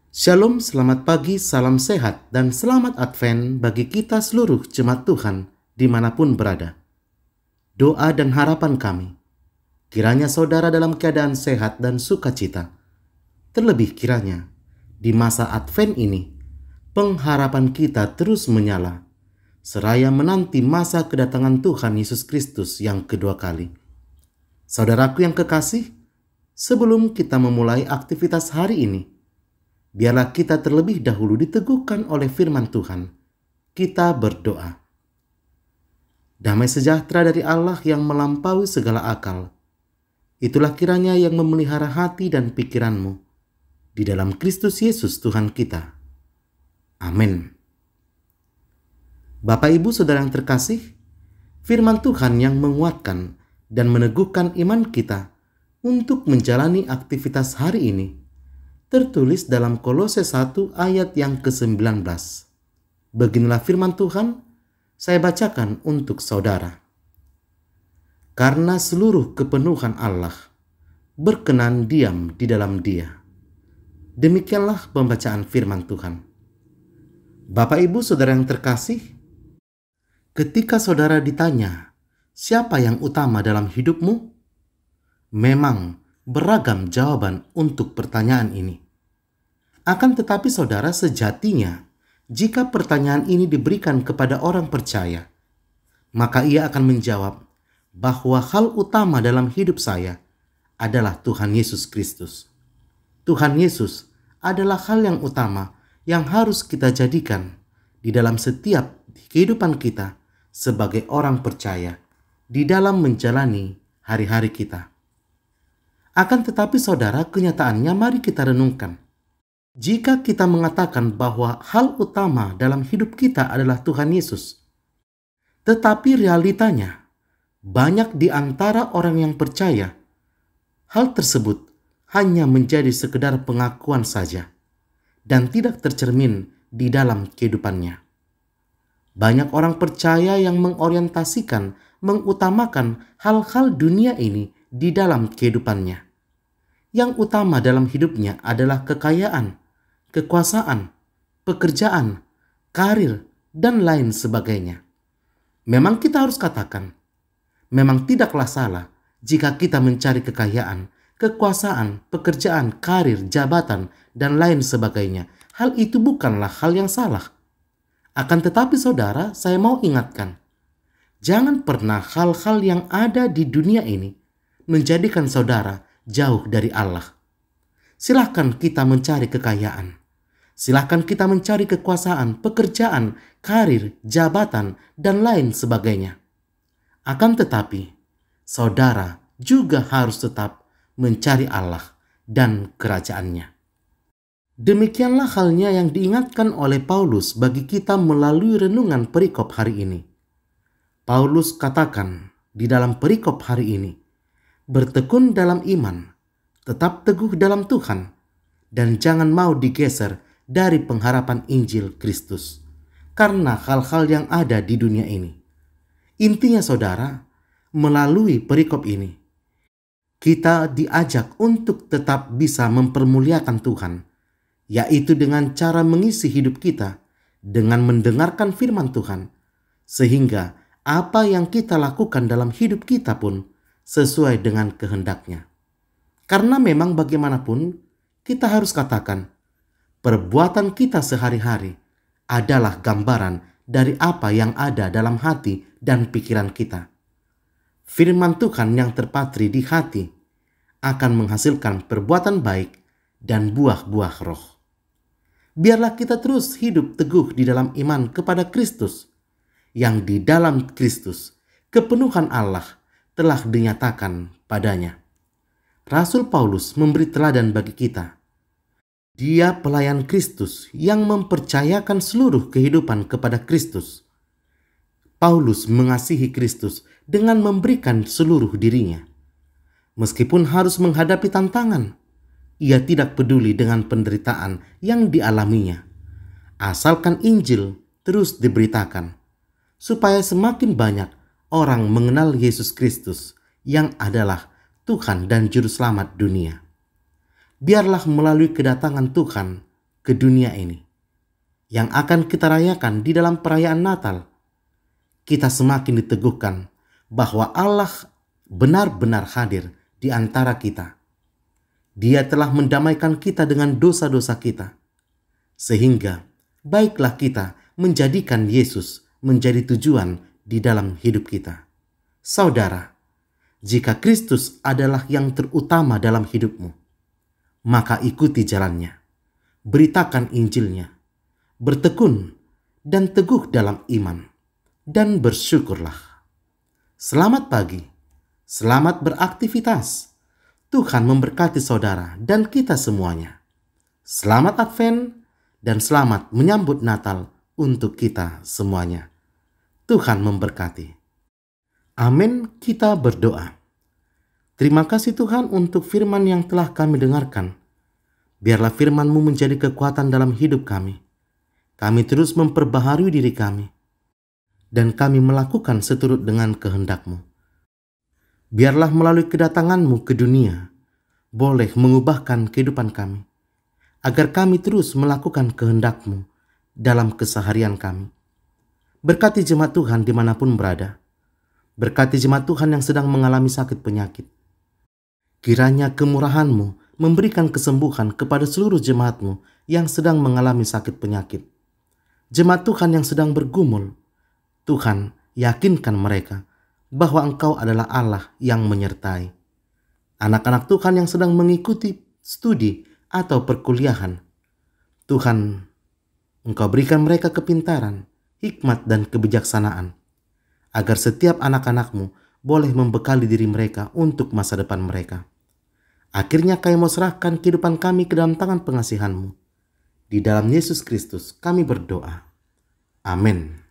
Shalom, selamat pagi, salam sehat, dan selamat Advent bagi kita seluruh jemaat Tuhan dimanapun berada. Doa dan harapan kami, kiranya saudara dalam keadaan sehat dan sukacita. Terlebih kiranya, di masa Advent ini, pengharapan kita terus menyala, seraya menanti masa kedatangan Tuhan Yesus Kristus yang kedua kali. Saudaraku yang kekasih, sebelum kita memulai aktivitas hari ini, biarlah kita terlebih dahulu diteguhkan oleh firman Tuhan. Kita berdoa. Damai sejahtera dari Allah yang melampaui segala akal, itulah kiranya yang memelihara hati dan pikiranmu di dalam Kristus Yesus Tuhan kita. Amin. Bapak Ibu Saudara yang terkasih, firman Tuhan yang menguatkan dan meneguhkan iman kita untuk menjalani aktivitas hari ini tertulis dalam Kolose 1 ayat yang ke-19. Beginilah firman Tuhan, saya bacakan untuk saudara. Karena seluruh kepenuhan Allah berkenan diam di dalam Dia. Demikianlah pembacaan firman Tuhan. Bapak Ibu Saudara yang terkasih, ketika saudara ditanya, siapa yang utama dalam hidupmu? Memang beragam jawaban untuk pertanyaan ini. Akan tetapi saudara, sejatinya jika pertanyaan ini diberikan kepada orang percaya, maka ia akan menjawab bahwa hal utama dalam hidup saya adalah Tuhan Yesus Kristus. Tuhan Yesus adalah hal yang utama yang harus kita jadikan di dalam setiap kehidupan kita sebagai orang percaya di dalam menjalani hari-hari kita. Akan tetapi saudara, kenyataannya mari kita renungkan. Jika kita mengatakan bahwa hal utama dalam hidup kita adalah Tuhan Yesus, tetapi realitanya banyak di antara orang yang percaya, hal tersebut hanya menjadi sekedar pengakuan saja dan tidak tercermin di dalam kehidupannya. Banyak orang percaya yang mengorientasikan, mengutamakan hal-hal dunia ini di dalam kehidupannya. Yang utama dalam hidupnya adalah kekayaan, kekuasaan, pekerjaan, karir, dan lain sebagainya. Memang kita harus katakan, memang tidaklah salah jika kita mencari kekayaan, kekuasaan, pekerjaan, karir, jabatan, dan lain sebagainya. Hal itu bukanlah hal yang salah. Akan tetapi saudara, saya mau ingatkan, jangan pernah hal-hal yang ada di dunia ini menjadikan saudara jauh dari Allah. Silahkan kita mencari kekayaan. Silahkan kita mencari kekuasaan, pekerjaan, karir, jabatan, dan lain sebagainya. Akan tetapi, saudara juga harus tetap mencari Allah dan kerajaannya. Demikianlah halnya yang diingatkan oleh Paulus bagi kita melalui renungan perikop hari ini. Paulus katakan di dalam perikop hari ini, bertekun dalam iman, tetap teguh dalam Tuhan, dan jangan mau digeser dari pengharapan Injil Kristus karena hal-hal yang ada di dunia ini. Intinya saudara, melalui perikop ini, kita diajak untuk tetap bisa mempermuliakan Tuhan, yaitu dengan cara mengisi hidup kita dengan mendengarkan firman Tuhan, sehingga apa yang kita lakukan dalam hidup kita pun sesuai dengan kehendaknya. Karena memang bagaimanapun kita harus katakan, perbuatan kita sehari-hari adalah gambaran dari apa yang ada dalam hati dan pikiran kita. Firman Tuhan yang terpatri di hati akan menghasilkan perbuatan baik dan buah-buah roh. Biarlah kita terus hidup teguh di dalam iman kepada Kristus, yang di dalam Kristus kepenuhan Allah telah dinyatakan padanya. Rasul Paulus memberi teladan bagi kita. Dia pelayan Kristus yang mempercayakan seluruh kehidupan kepada Kristus. Paulus mengasihi Kristus dengan memberikan seluruh dirinya. Meskipun harus menghadapi tantangan, ia tidak peduli dengan penderitaan yang dialaminya. Asalkan Injil terus diberitakan, supaya semakin banyak orang mengenal Yesus Kristus yang adalah Tuhan dan Juru Selamat dunia. Biarlah melalui kedatangan Tuhan ke dunia ini yang akan kita rayakan di dalam perayaan Natal, kita semakin diteguhkan bahwa Allah benar-benar hadir di antara kita. Dia telah mendamaikan kita dengan dosa-dosa kita, sehingga baiklah kita menjadikan Yesus menjadi tujuan di dalam hidup kita. Saudara, jika Kristus adalah yang terutama dalam hidupmu, maka ikuti jalannya, beritakan Injilnya, bertekun dan teguh dalam iman, dan bersyukurlah. Selamat pagi, selamat beraktivitas. Tuhan memberkati saudara dan kita semuanya. Selamat Advent dan selamat menyambut Natal untuk kita semuanya. Tuhan memberkati. Amin, kita berdoa. Terima kasih Tuhan untuk firman yang telah kami dengarkan. Biarlah firman-Mu menjadi kekuatan dalam hidup kami. Kami terus memperbaharui diri kami, dan kami melakukan seturut dengan kehendak-Mu. Biarlah melalui kedatangan-Mu ke dunia, boleh mengubahkan kehidupan kami, agar kami terus melakukan kehendak-Mu dalam keseharian kami. Berkati jemaat Tuhan dimanapun berada. Berkati jemaat Tuhan yang sedang mengalami sakit penyakit. Kiranya kemurahan-Mu memberikan kesembuhan kepada seluruh jemaat-Mu yang sedang mengalami sakit penyakit. Jemaat Tuhan yang sedang bergumul, Tuhan yakinkan mereka bahwa Engkau adalah Allah yang menyertai. Anak-anak Tuhan yang sedang mengikuti studi atau perkuliahan, Tuhan, Engkau berikan mereka kepintaran, hikmat dan kebijaksanaan, agar setiap anak-anak-Mu boleh membekali diri mereka untuk masa depan mereka. Akhirnya kami mau serahkan kehidupan kami ke dalam tangan pengasihan-Mu. Di dalam Yesus Kristus kami berdoa. Amin.